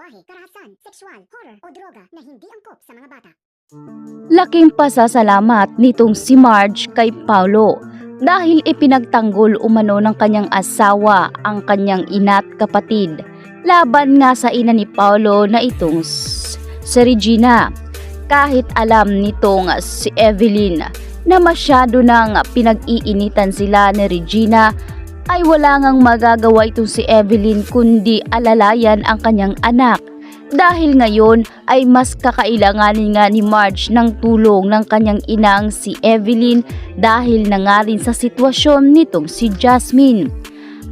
lengguwahe, karahasan, sexual, horror o droga na hindi angkop sa mga bata. Laking pasasalamat nitong si Marge kay Paulo dahil ipinagtanggol umano ng kanyang asawa ang kanyang ina't kapatid laban nga sa ina ni Paulo na itong si Regina. Kahit alam nitong si Evelyn na masyado nang pinag-iinitan sila ni Regina, ay wala ngang magagawa itong si Evelyn kundi alalayan ang kanyang anak. Dahil ngayon ay mas kakailanganin nga ni Marge ng tulong ng kanyang inang si Evelyn dahil na nga rin sa sitwasyon nitong si Jasmine.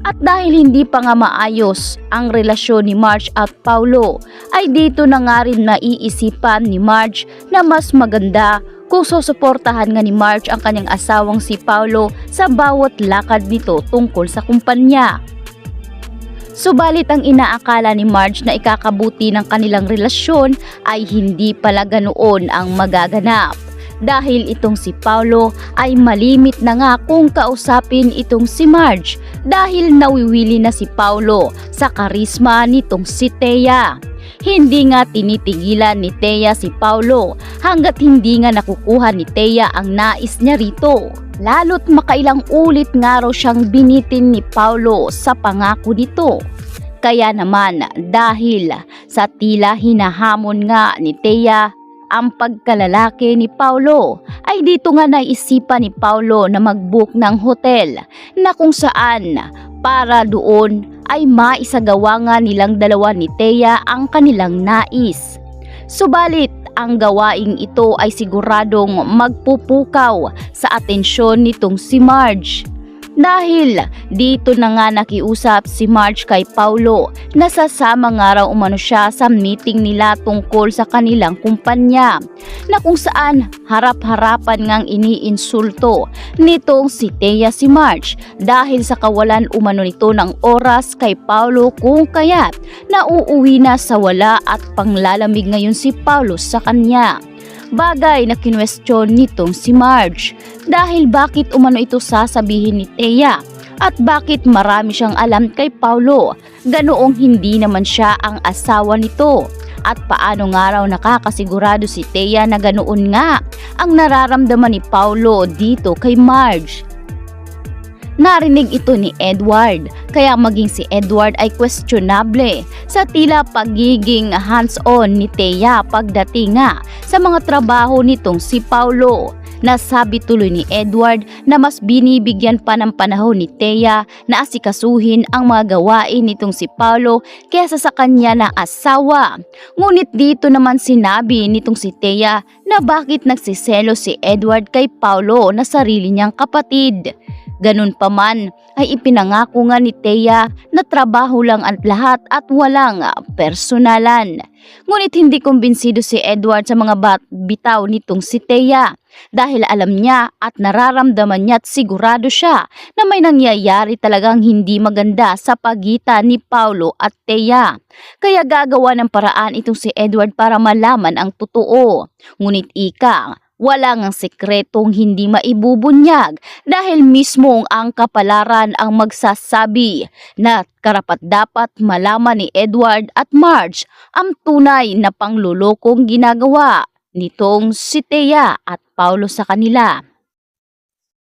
At dahil hindi pa nga maayos ang relasyon ni Marge at Paulo, ay dito na nga rin naiisipan ni Marge na mas maganda kung susuportahan nga ni Marge ang kanyang asawang si Paulo sa bawat lakad nito tungkol sa kumpanya. Subalit ang inaakala ni Marge na ikakabuti ng kanilang relasyon ay hindi pala ganoon ang magaganap. Dahil itong si Paulo ay malimit na nga kung kausapin itong si Marge dahil nawiwili na si Paulo sa karisma nitong si Thea. Hindi nga tinitigilan ni Thea si Paulo hanggat hindi nga nakukuha ni Thea ang nais niya rito. Lalo't makailang ulit nga raw siyang binitin ni Paulo sa pangako nito. Kaya naman dahil sa tila hinahamon nga ni Thea ang pagkalalaki ni Paulo, ay dito nga naisipan ni Paulo na mag-book ng hotel na kung saan para doon ay maisagawa nga nilang dalawa ni Thea ang kanilang nais. Subalit ang gawaing ito ay siguradong magpupukaw sa atensyon nitong si Marge. Dahil dito na nga nakiusap si Marge kay Paulo na sasama nga raw umano siya sa meeting nila tungkol sa kanilang kumpanya na kung saan harap-harapan ngang iniinsulto nitong si Thea si Marge dahil sa kawalan umano nito ng oras kay Paulo kung kaya't nauuwi na sa wala at panglalamig ngayon si Paulo sa kanya. Bagay na kinwestiyon nitong si Marge dahil bakit umano ito sasabihin ni Thea at bakit marami siyang alam kay Paulo ganoong hindi naman siya ang asawa nito at paano nga raw nakakasigurado si Thea na ganoon nga ang nararamdaman ni Paulo dito kay Marge. Narinig ito ni Edward kaya maging si Edward ay questionable sa tila pagiging hands-on ni Thea pagdating nga sa mga trabaho nitong si Paulo. Nasabi tuloy ni Edward na mas binibigyan pa ng panahon ni Thea na asikasuhin ang mga gawain nitong si Paulo kaysa sa kanya na asawa. Ngunit dito naman sinabi nitong si Thea na bakit nagsiselo si Edward kay Paulo na sarili niyang kapatid. Ganun pa man ay ipinangako nga ni Thea na trabaho lang ang lahat at walang personalan. Ngunit hindi kumbinsido si Edward sa mga bitaw nitong si Thea dahil alam niya at nararamdaman niya at sigurado siya na may nangyayari talagang hindi maganda sa pagitan ni Paulo at Thea. Kaya gagawa ng paraan itong si Edward para malaman ang totoo. Ngunit ika, wala ngang sekretong hindi maibubunyag dahil mismo ang kapalaran ang magsasabi na karapat-dapat malaman ni Edward at Marge ang tunay na panglulokong ginagawa nitong si Thea at Paulo sa kanila.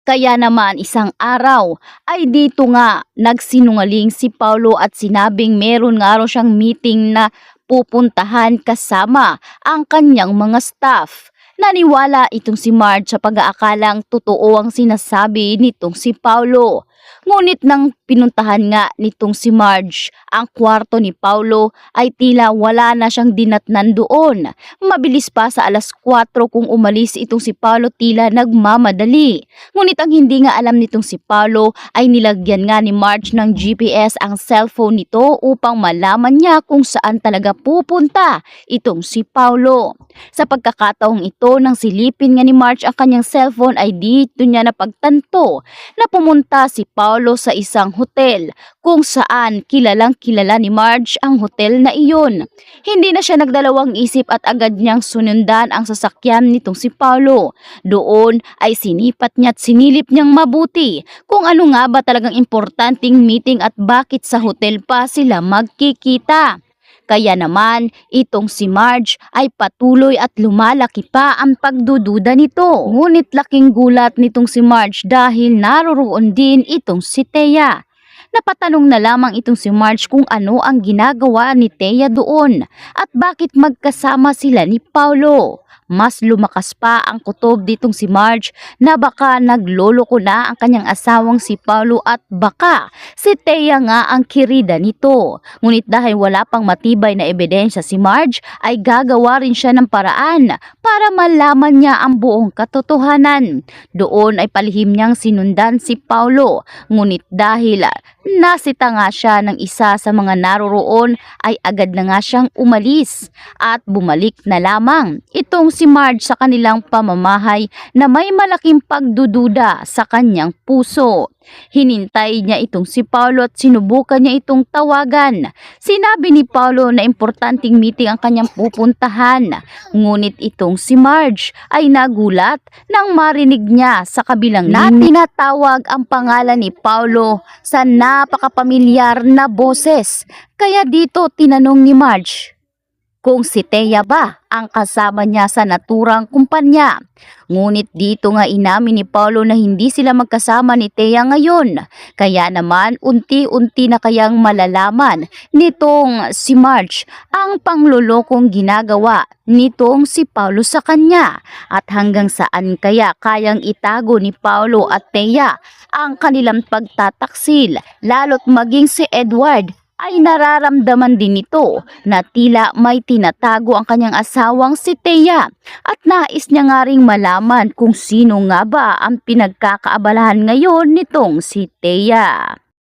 Kaya naman isang araw ay dito nga nagsinungaling si Paulo at sinabing meron nga raw siyang meeting na pupuntahan kasama ang kanyang mga staff. Naniwala itong si Marge sa pag-aakalang totoo ang sinasabi nitong si Paulo. Ngunit nang pinuntahan nga nitong si Marge ang kwarto ni Paulo ay tila wala na siyang dinatnan doon. Mabilis pa sa 4:00 kung umalis itong si Paulo tila nagmamadali. Ngunit ang hindi nga alam nitong si Paulo ay nilagyan nga ni Marge ng GPS ang cellphone nito upang malaman niya kung saan talaga pupunta itong si Paulo. Sa pagkakataong ito nang silipin nga ni Marge ang kanyang cellphone ay dito niya napagtanto na pumunta si Paulo sa isang hotel kung saan kilalang kilala ni Marge ang hotel na iyon. Hindi na siya nagdalawang isip at agad niyang sunundan ang sasakyan nitong si Paulo. Doon ay sinipat niya at sinilip niyang mabuti kung ano nga ba talagang importanteng meeting at bakit sa hotel pa sila magkikita. Kaya naman itong si Marge ay patuloy at lumalaki pa ang pagdududa nito. Ngunit laking gulat nitong si Marge dahil naroroon din itong si Thea. Napatanong na lamang itong si Marge kung ano ang ginagawa ni Thea doon at bakit magkasama sila ni Paulo. Mas lumakas pa ang kutob ditong si Marge na baka nagloloko na ang kanyang asawang si Paulo at baka si Thea nga ang kirida nito. Ngunit dahil wala pang matibay na ebidensya si Marge ay gagawa rin siya ng paraan para malaman niya ang buong katotohanan. Doon ay palihim niyang sinundan si Paulo. Ngunit dahil nasita nga siya ng isa sa mga naroroon ay agad na nga siyang umalis at bumalik na lamang itong si Marge sa kanilang pamamahay na may malaking pagdududa sa kanyang puso. Hinintay niya itong si Paulo at sinubukan niya itong tawagan. Sinabi ni Paulo na importanteng meeting ang kanyang pupuntahan. Ngunit itong si Marge ay nagulat nang marinig niya sa kabilang na tinatawag ang pangalan ni Paulo sa napakapamilyar na boses. Kaya dito tinanong ni Marge kung si Thea ba ang kasama niya sa naturang kumpanya. Ngunit dito nga inamin ni Paulo na hindi sila magkasama ni Thea ngayon. Kaya naman unti-unti na kayang malalaman nitong si Marge ang panglolokong ginagawa nitong si Paulo sa kanya. At hanggang saan kaya kayang itago ni Paulo at Thea ang kanilang pagtataksil, lalo't maging si Edward ay nararamdaman din nito na tila may tinatago ang kanyang asawang si Thea at nais niya nga ring malaman kung sino nga ba ang pinagkakaabalahan ngayon nitong si Thea.